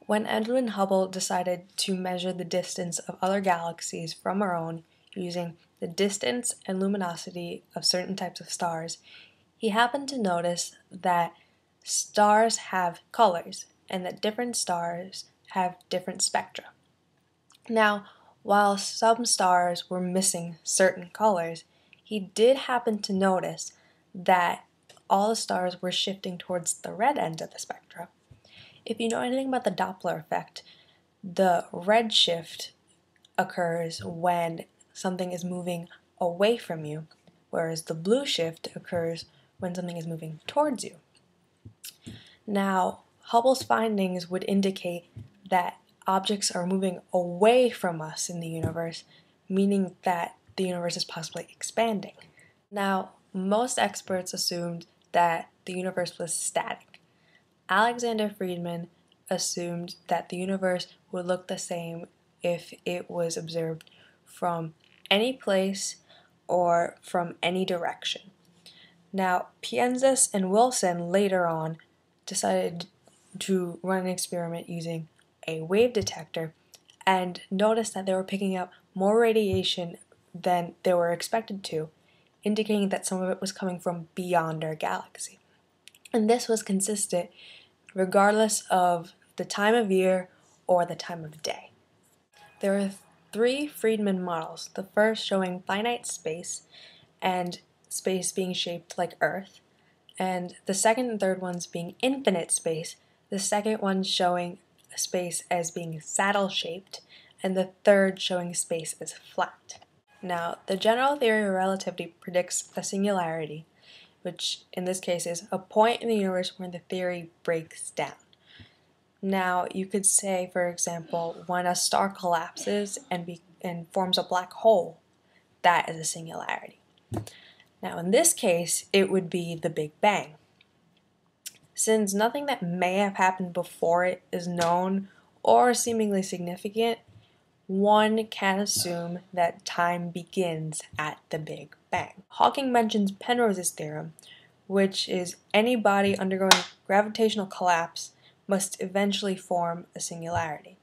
When Edwin Hubble decided to measure the distance of other galaxies from our own using the distance and luminosity of certain types of stars, he happened to notice that stars have colors and that different stars have different spectra. Now, while some stars were missing certain colors, he did happen to notice that all the stars were shifting towards the red end of the spectra. If you know anything about the Doppler effect, the red shift occurs when something is moving away from you, whereas the blue shift occurs when something is moving towards you. Now, Hubble's findings would indicate that objects are moving away from us in the universe, meaning that the universe is possibly expanding. Now, most experts assumed that the universe was static. Alexander Friedman assumed that the universe would look the same if it was observed from any place or from any direction. Now, Pienzas and Wilson later on decided to run an experiment using a wave detector and noticed that they were picking up more radiation than they were expected to, indicating that some of it was coming from beyond our galaxy. And this was consistent regardless of the time of year or the time of day. There are three Friedman models, the first showing finite space and space being shaped like Earth, and the second and third ones being infinite space, the second one showing space as being saddle-shaped, and the third showing space as flat. Now, the general theory of relativity predicts a singularity, which in this case is a point in the universe where the theory breaks down. Now, you could say, for example, when a star collapses and forms a black hole, that is a singularity. Now, in this case, it would be the Big Bang. Since nothing that may have happened before it is known or seemingly significant, one can assume that time begins at the Big Bang. Hawking mentions Penrose's theorem, which is any body undergoing gravitational collapse must eventually form a singularity.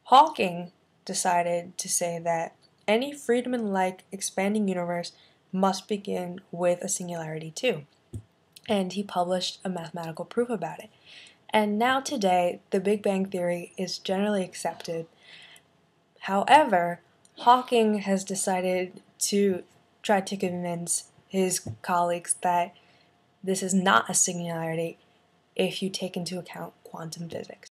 Hawking decided to say that any Friedman-like expanding universe must begin with a singularity too, and he published a mathematical proof about it. And now today, the Big Bang theory is generally accepted. However, Hawking has decided to try to convince his colleagues that this is not a singularity if you take into account quantum physics.